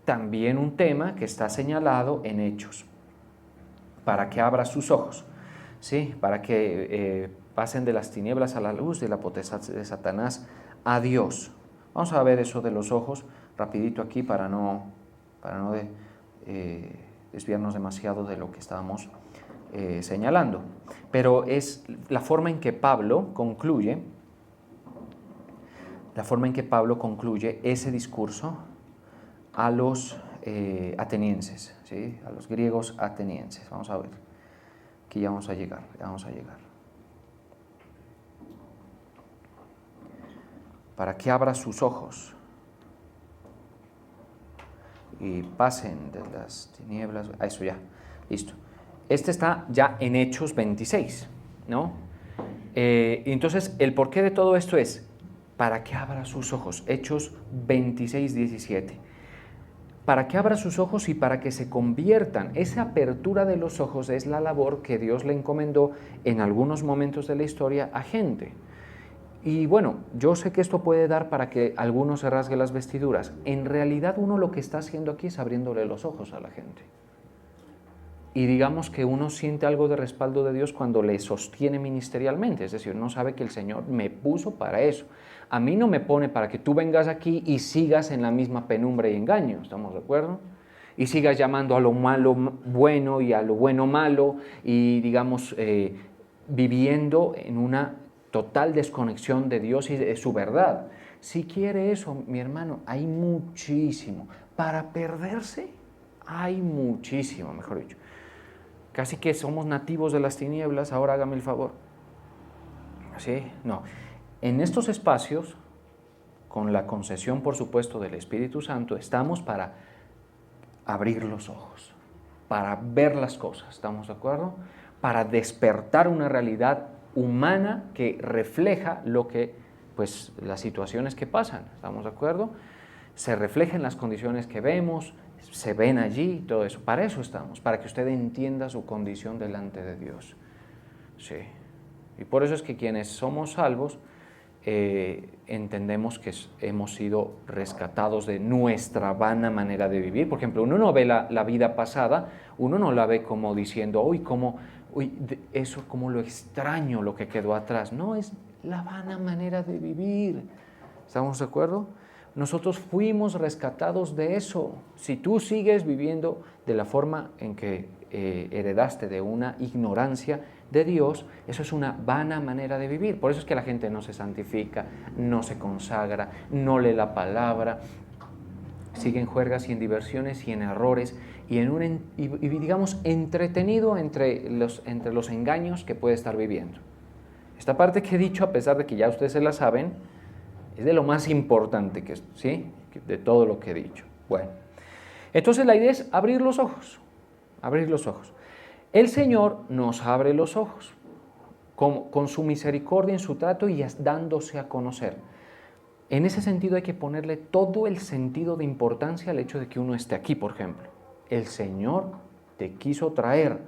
También un tema que está señalado en Hechos, para que abra sus ojos, ¿sí? Para que pasen de las tinieblas a la luz, de la potestad de Satanás a Dios. Vamos a ver eso de los ojos rapidito aquí para no desviarnos demasiado de lo que estábamos señalando. Pero es la forma en que Pablo concluye ese discurso a los atenienses, ¿sí? A los griegos atenienses. Vamos a ver, aquí ya vamos a llegar. Para que abra sus ojos y pasen de las tinieblas, eso ya, listo. Este está ya en Hechos 26, ¿no? Entonces, el porqué de todo esto es para que abra sus ojos, Hechos 26, 17. Para que abra sus ojos y para que se conviertan. Esa apertura de los ojos es la labor que Dios le encomendó en algunos momentos de la historia a gente. Y bueno, yo sé que esto puede dar para que alguno se rasgue las vestiduras. En realidad uno lo que está haciendo aquí es abriéndole los ojos a la gente. Y digamos que uno siente algo de respaldo de Dios cuando le sostiene ministerialmente, es decir, uno sabe que el Señor me puso para eso. A mí no me pone para que tú vengas aquí y sigas en la misma penumbra y engaño, ¿estamos de acuerdo? Y sigas llamando a lo malo bueno y a lo bueno malo y digamos viviendo en una total desconexión de Dios y de su verdad. Si quiere eso, mi hermano, hay muchísimo. Para perderse, hay muchísimo, mejor dicho. Casi que somos nativos de las tinieblas, ahora hágame el favor. ¿Sí? No. En estos espacios, con la concesión, por supuesto, del Espíritu Santo, estamos para abrir los ojos, para ver las cosas, ¿estamos de acuerdo? Para despertar una realidad humana que refleja lo que, pues, las situaciones que pasan, ¿estamos de acuerdo? Se reflejan las condiciones que vemos, se ven allí, todo eso. Para eso estamos, para que usted entienda su condición delante de Dios. Sí. Y por eso es que quienes somos salvos entendemos que hemos sido rescatados de nuestra vana manera de vivir. Por ejemplo, uno no ve la vida pasada, uno no la ve como diciendo, eso como lo extraño, lo que quedó atrás. No, es la vana manera de vivir. ¿Estamos de acuerdo? Nosotros fuimos rescatados de eso. Si tú sigues viviendo de la forma en que heredaste de una ignorancia de Dios, eso es una vana manera de vivir. Por eso es que la gente no se santifica, no se consagra, no lee la palabra, sigue en juergas y en diversiones y en errores y digamos entretenido entre los engaños que puede estar viviendo. Esta parte que he dicho, a pesar de que ya ustedes se la saben, es de lo más importante ¿sí? De todo lo que he dicho. Bueno, entonces la idea es abrir los ojos, abrir los ojos. El Señor nos abre los ojos con su misericordia en su trato y dándose a conocer. En ese sentido hay que ponerle todo el sentido de importancia al hecho de que uno esté aquí, por ejemplo. El Señor te quiso traer,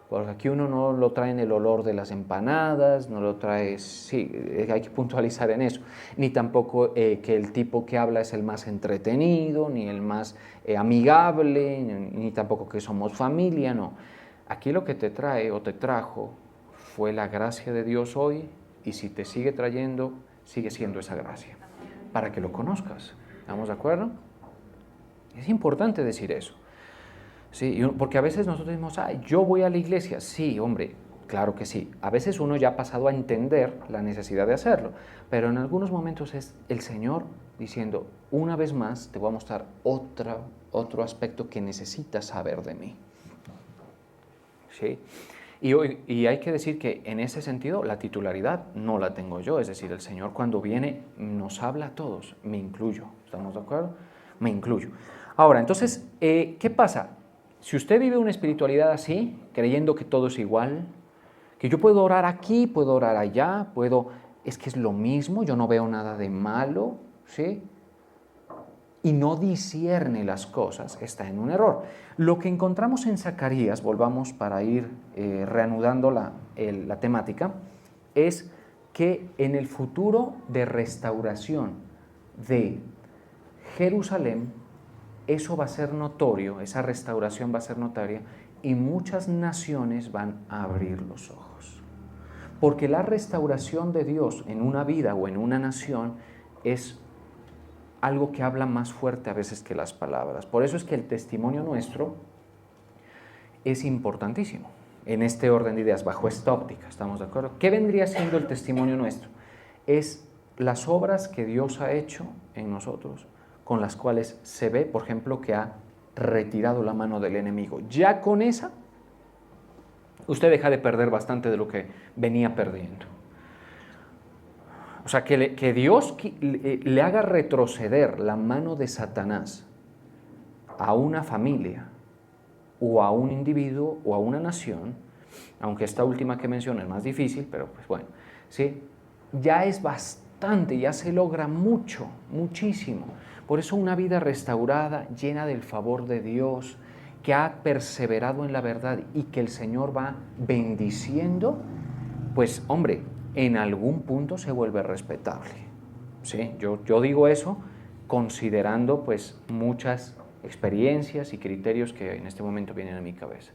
porque aquí uno no lo trae en el olor de las empanadas, no lo trae, sí, hay que puntualizar en eso, ni tampoco que el tipo que habla es el más entretenido, ni el más amigable, ni tampoco que somos familia, no. Aquí lo que te trae o te trajo fue la gracia de Dios hoy y si te sigue trayendo, sigue siendo esa gracia, para que lo conozcas. ¿Estamos de acuerdo? Es importante decir eso. Sí, porque a veces nosotros decimos, yo voy a la iglesia. Sí, hombre, claro que sí. A veces uno ya ha pasado a entender la necesidad de hacerlo, pero en algunos momentos es el Señor diciendo, una vez más te voy a mostrar otro aspecto que necesitas saber de mí. ¿Sí? Y hay que decir que en ese sentido la titularidad no la tengo yo, es decir, el Señor cuando viene nos habla a todos, me incluyo, ¿estamos de acuerdo? Me incluyo. Ahora, entonces, ¿qué pasa? Si usted vive una espiritualidad así, creyendo que todo es igual, que yo puedo orar aquí, puedo orar allá, es que es lo mismo, yo no veo nada de malo, ¿sí? Y no discierne las cosas, está en un error. Lo que encontramos en Zacarías, volvamos para ir reanudando la temática, es que en el futuro de restauración de Jerusalén, eso va a ser notorio, esa restauración va a ser notoria y muchas naciones van a abrir los ojos. Porque la restauración de Dios en una vida o en una nación es algo que habla más fuerte a veces que las palabras. Por eso es que el testimonio nuestro es importantísimo en este orden de ideas, bajo esta óptica, ¿estamos de acuerdo? ¿Qué vendría siendo el testimonio nuestro? Es las obras que Dios ha hecho en nosotros, con las cuales se ve, por ejemplo, que ha retirado la mano del enemigo. Ya con esa, usted deja de perder bastante de lo que venía perdiendo. O sea, que Dios le haga retroceder la mano de Satanás a una familia o a un individuo o a una nación, aunque esta última que menciono es más difícil, pero pues bueno, ¿sí? Ya es bastante, ya se logra mucho, muchísimo. Por eso una vida restaurada, llena del favor de Dios, que ha perseverado en la verdad y que el Señor va bendiciendo, pues hombre, en algún punto se vuelve respetable. ¿Sí? Yo digo eso considerando pues muchas experiencias y criterios que en este momento vienen a mi cabeza.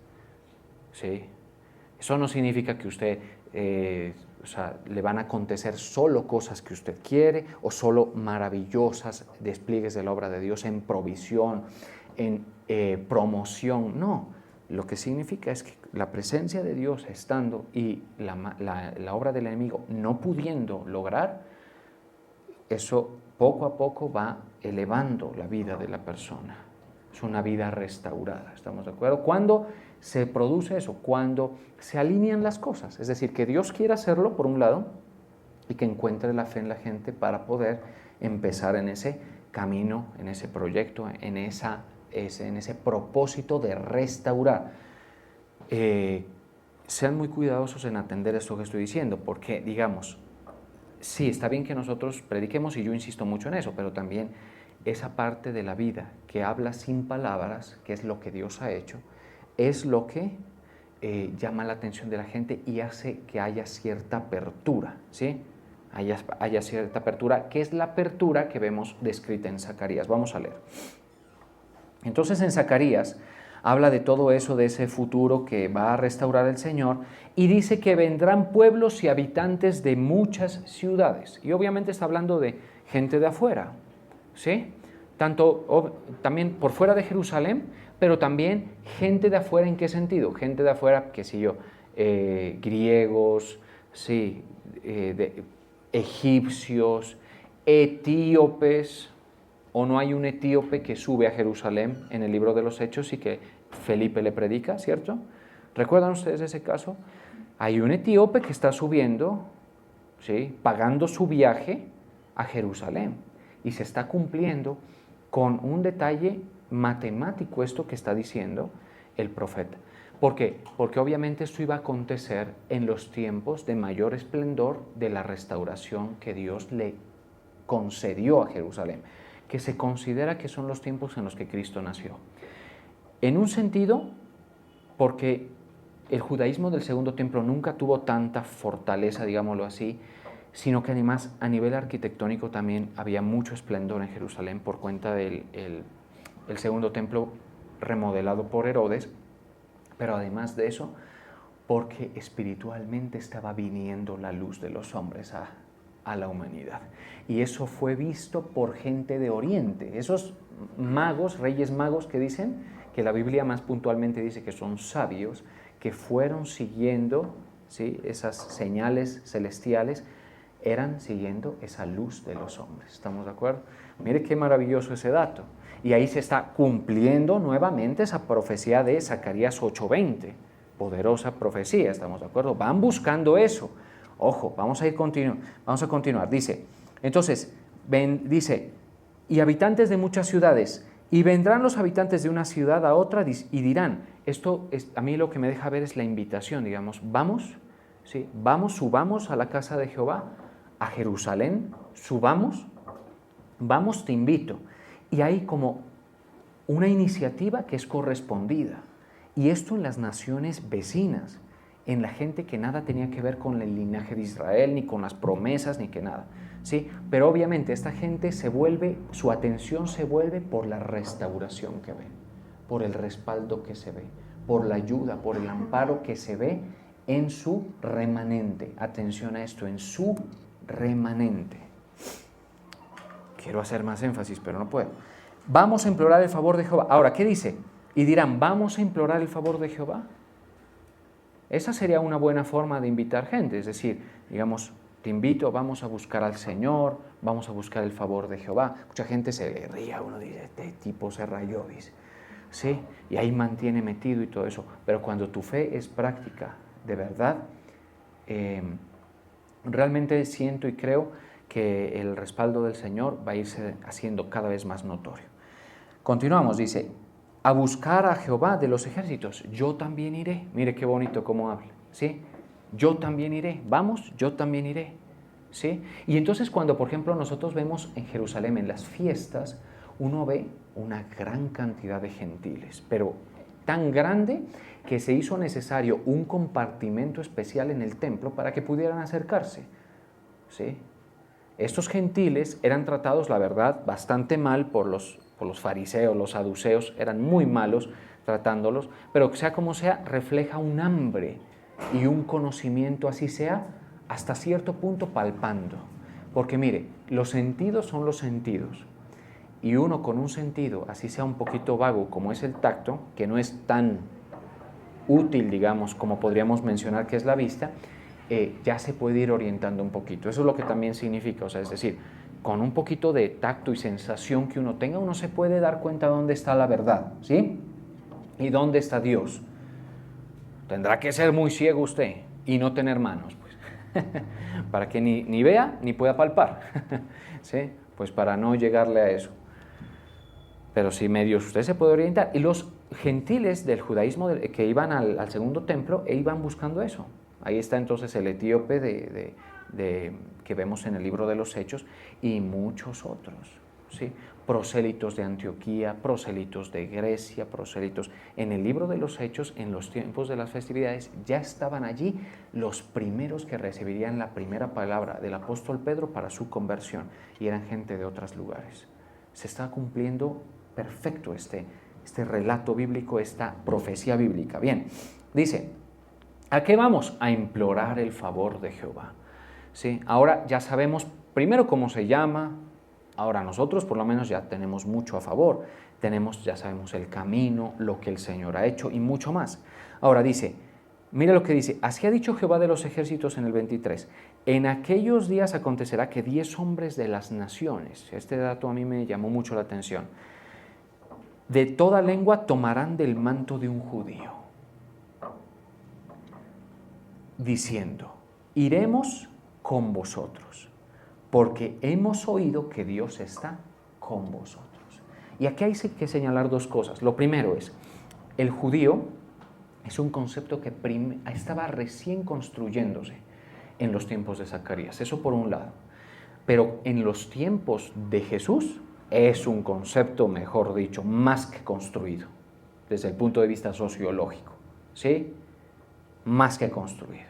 ¿Sí? Eso no significa que usted le van a acontecer solo cosas que usted quiere o solo maravillosas despliegues de la obra de Dios en provisión, en promoción. No, lo que significa es que la presencia de Dios estando y la obra del enemigo no pudiendo lograr, eso poco a poco va elevando la vida de la persona. Es una vida restaurada, ¿estamos de acuerdo? ¿Cuándo se produce eso? Cuando se alinean las cosas, es decir, que Dios quiera hacerlo por un lado y que encuentre la fe en la gente para poder empezar en ese camino, en ese proyecto, en ese propósito de restaurar. Sean muy cuidadosos en atender esto que estoy diciendo, porque digamos, sí, está bien que nosotros prediquemos y yo insisto mucho en eso, pero también esa parte de la vida que habla sin palabras, que es lo que Dios ha hecho, es lo que llama la atención de la gente y hace que haya cierta apertura, ¿sí? Haya cierta apertura, que es la apertura que vemos descrita en Zacarías. Vamos a leer. Entonces en Zacarías habla de todo eso, de ese futuro que va a restaurar el Señor, y dice que vendrán pueblos y habitantes de muchas ciudades. Y obviamente está hablando de gente de afuera, ¿sí? También por fuera de Jerusalén, pero también gente de afuera. ¿En qué sentido? Gente de afuera, qué sé yo, griegos, sí, egipcios, etíopes. ¿O no hay un etíope que sube a Jerusalén en el libro de los Hechos y que Felipe le predica, ¿cierto? ¿Recuerdan ustedes ese caso? Hay un etíope que está subiendo, ¿sí?, pagando su viaje a Jerusalén, y se está cumpliendo con un detalle matemático esto que está diciendo el profeta. ¿Por qué? Porque obviamente esto iba a acontecer en los tiempos de mayor esplendor de la restauración que Dios le concedió a Jerusalén, que se considera que son los tiempos en los que Cristo nació. En un sentido, porque el judaísmo del Segundo Templo nunca tuvo tanta fortaleza, digámoslo así, sino que además a nivel arquitectónico también había mucho esplendor en Jerusalén por cuenta del el Segundo Templo remodelado por Herodes, pero además de eso, porque espiritualmente estaba viniendo la luz de los hombres a la humanidad. Y eso fue visto por gente de Oriente, esos magos, reyes magos que dicen, que la Biblia más puntualmente dice que son sabios, que fueron siguiendo, ¿sí?, esas señales celestiales, eran siguiendo esa luz de los hombres. ¿Estamos de acuerdo? Mire qué maravilloso ese dato. Y ahí se está cumpliendo nuevamente esa profecía de Zacarías 8:20, poderosa profecía, ¿estamos de acuerdo? Van buscando eso. Ojo, vamos a continuar. Dice, entonces, dice, y habitantes de muchas ciudades, Y vendrán los habitantes de una ciudad a otra y dirán, a mí lo que me deja ver es la invitación, digamos, vamos, ¿sí? Vamos, subamos a la casa de Jehová, a Jerusalén, subamos, vamos, te invito. Y hay como una iniciativa que es correspondida. Y esto en las naciones vecinas, en la gente que nada tenía que ver con el linaje de Israel, ni con las promesas, ni que nada. ¿Sí? Pero obviamente esta gente su atención se vuelve por la restauración que ve, por el respaldo que se ve, por la ayuda, por el amparo que se ve en su remanente. Atención a esto, en su remanente. Quiero hacer más énfasis, pero no puedo. Vamos a implorar el favor de Jehová. Ahora, ¿qué dice? Y dirán, ¿vamos a implorar el favor de Jehová? Esa sería una buena forma de invitar gente, es decir, digamos, te invito, vamos a buscar al Señor, vamos a buscar el favor de Jehová. Mucha gente se le ríe, uno dice, este tipo se rayó, dice. Sí, y ahí mantiene metido y todo eso. Pero cuando tu fe es práctica, de verdad, realmente siento y creo que el respaldo del Señor va a irse haciendo cada vez más notorio. Continuamos, dice, a buscar a Jehová de los ejércitos, yo también iré. Mire qué bonito cómo habla, ¿sí? Yo también iré, vamos, yo también iré, ¿sí? Y entonces cuando, por ejemplo, nosotros vemos en Jerusalén, en las fiestas, uno ve una gran cantidad de gentiles, pero tan grande que se hizo necesario un compartimento especial en el templo para que pudieran acercarse, ¿sí? Estos gentiles eran tratados, la verdad, bastante mal por los fariseos, los saduceos, eran muy malos tratándolos, pero sea como sea, refleja un hambre y un conocimiento, así sea, hasta cierto punto palpando. Porque mire, los sentidos son los sentidos. Y uno con un sentido, así sea un poquito vago, como es el tacto, que no es tan útil, digamos, como podríamos mencionar que es la vista, ya se puede ir orientando un poquito. Eso es lo que también significa, o sea, es decir, con un poquito de tacto y sensación que uno tenga, uno se puede dar cuenta dónde está la verdad, ¿sí? Y dónde está Dios. Tendrá que ser muy ciego usted y no tener manos, pues, para que ni vea ni pueda palpar, ¿sí? Pues para no llegarle a eso. Pero si medio usted se puede orientar. Y los gentiles del judaísmo que iban al segundo templo iban buscando eso. Ahí está entonces el etíope que vemos en el libro de los Hechos y muchos otros, ¿sí? Prosélitos de Antioquía, prosélitos de Grecia, prosélitos. En el libro de los Hechos, en los tiempos de las festividades, ya estaban allí los primeros que recibirían la primera palabra del apóstol Pedro para su conversión, y eran gente de otros lugares. Se está cumpliendo perfecto este relato bíblico, esta profecía bíblica. Bien, dice, ¿a qué vamos? A implorar el favor de Jehová. ¿Sí? Ahora ya sabemos primero cómo se llama. Ahora nosotros por lo menos ya tenemos mucho a favor. Ya sabemos el camino, lo que el Señor ha hecho y mucho más. Ahora dice, mira lo que dice, así ha dicho Jehová de los ejércitos en el 23. En aquellos días acontecerá que 10 hombres de las naciones, este dato a mí me llamó mucho la atención, de toda lengua tomarán del manto de un judío, diciendo, iremos con vosotros, porque hemos oído que Dios está con vosotros. Y aquí hay que señalar dos cosas. Lo primero es, el judío es un concepto que estaba recién construyéndose en los tiempos de Zacarías, eso por un lado. Pero en los tiempos de Jesús es un concepto, mejor dicho, más que construido, desde el punto de vista sociológico, ¿sí? Más que construido.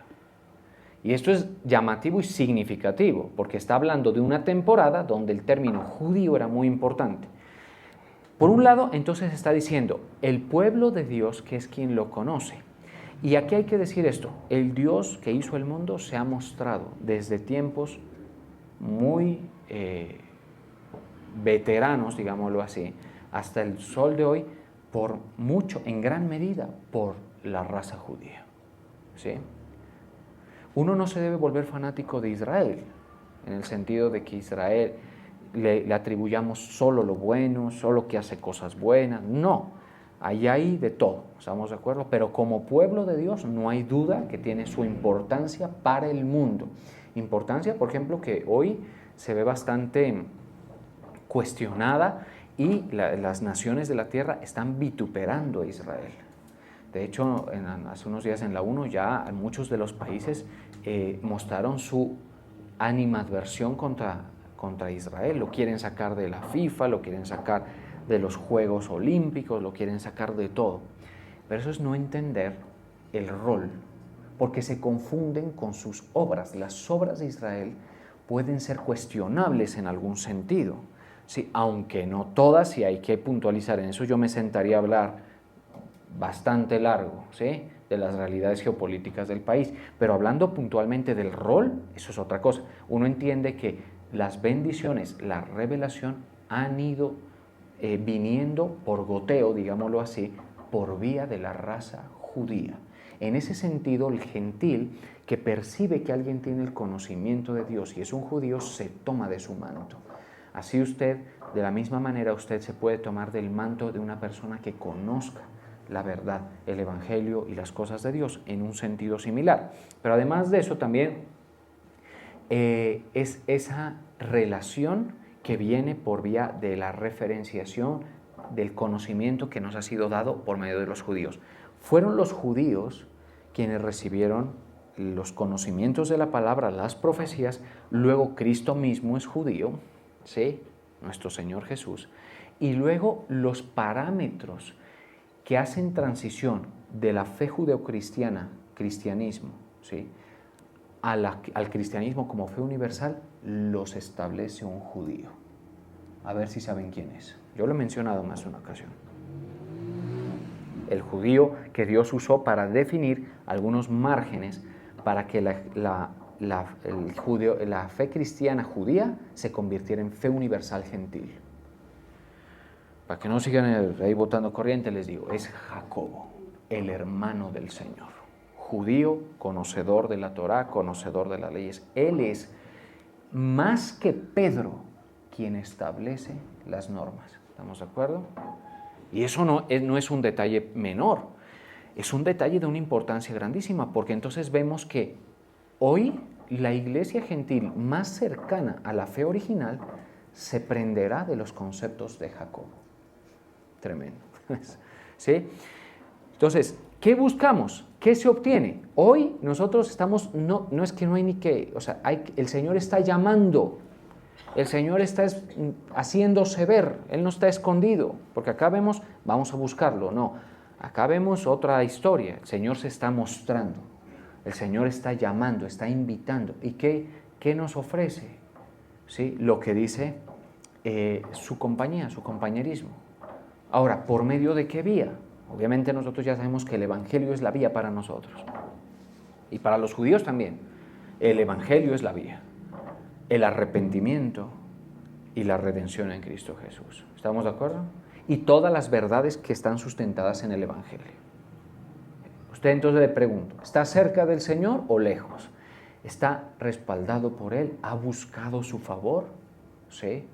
Y esto es llamativo y significativo, porque está hablando de una temporada donde el término judío era muy importante. Por un lado, entonces está diciendo, el pueblo de Dios, que es quien lo conoce. Y aquí hay que decir esto, el Dios que hizo el mundo se ha mostrado desde tiempos muy veteranos, digámoslo así, hasta el sol de hoy, por mucho, en gran medida, por la raza judía, ¿sí? Uno no se debe volver fanático de Israel, en el sentido de que Israel le atribuyamos solo lo bueno, solo que hace cosas buenas. No, ahí hay de todo, ¿estamos de acuerdo? Pero como pueblo de Dios no hay duda que tiene su importancia para el mundo. Importancia, por ejemplo, que hoy se ve bastante cuestionada y las naciones de la tierra están vituperando a Israel. De hecho, hace unos días en la ONU ya muchos de los países mostraron su animadversión contra Israel. Lo quieren sacar de la FIFA, lo quieren sacar de los Juegos Olímpicos, lo quieren sacar de todo. Pero eso es no entender el rol, porque se confunden con sus obras. Las obras de Israel pueden ser cuestionables en algún sentido, ¿sí? Aunque no todas, y hay que puntualizar en eso. Yo me sentaría a hablar bastante largo, ¿sí?, de las realidades geopolíticas del país, pero hablando puntualmente del rol, eso es otra cosa. Uno entiende que las bendiciones, la revelación han ido viniendo por goteo, digámoslo así, por vía de la raza judía. En ese sentido, el gentil que percibe que alguien tiene el conocimiento de Dios y es un judío, se toma de su manto. Así usted, de la misma manera, usted se puede tomar del manto de una persona que conozca la verdad, el Evangelio y las cosas de Dios en un sentido similar. Pero además de eso también es esa relación que viene por vía de la referenciación del conocimiento que nos ha sido dado por medio de los judíos. Fueron los judíos quienes recibieron los conocimientos de la palabra, las profecías. Luego Cristo mismo es judío, ¿sí?, nuestro Señor Jesús, y luego los parámetros que hacen transición de la fe judeocristiana, cristianismo, ¿sí?, al cristianismo como fe universal, los establece un judío. A ver si saben quién es. Yo lo he mencionado más de una ocasión. El judío que Dios usó para definir algunos márgenes para que la fe cristiana judía se convirtiera en fe universal gentil. Para que no sigan ahí botando corriente, les digo, es Jacobo, el hermano del Señor. Judío, conocedor de la Torá, conocedor de las leyes. Él es, más que Pedro, quien establece las normas. ¿Estamos de acuerdo? Y eso no es un detalle menor, es un detalle de una importancia grandísima, porque entonces vemos que hoy la iglesia gentil más cercana a la fe original se prenderá de los conceptos de Jacobo. Tremendo. ¿Sí? Entonces, ¿qué buscamos? ¿Qué se obtiene? Hoy nosotros estamos, no es que no hay ni qué, o sea, el Señor está llamando, el Señor está haciéndose ver, Él no está escondido, porque acá vemos, vamos a buscarlo, no, acá vemos otra historia, el Señor se está mostrando, el Señor está llamando, está invitando. ¿Y qué nos ofrece? ¿Sí? Lo que dice su compañía, su compañerismo. Ahora, ¿por medio de qué vía? Obviamente nosotros ya sabemos que el Evangelio es la vía para nosotros. Y para los judíos también. El Evangelio es la vía. El arrepentimiento y la redención en Cristo Jesús. ¿Estamos de acuerdo? Y todas las verdades que están sustentadas en el Evangelio. Usted entonces le pregunto, ¿está cerca del Señor o lejos? ¿Está respaldado por Él? ¿Ha buscado su favor? ¿Sí?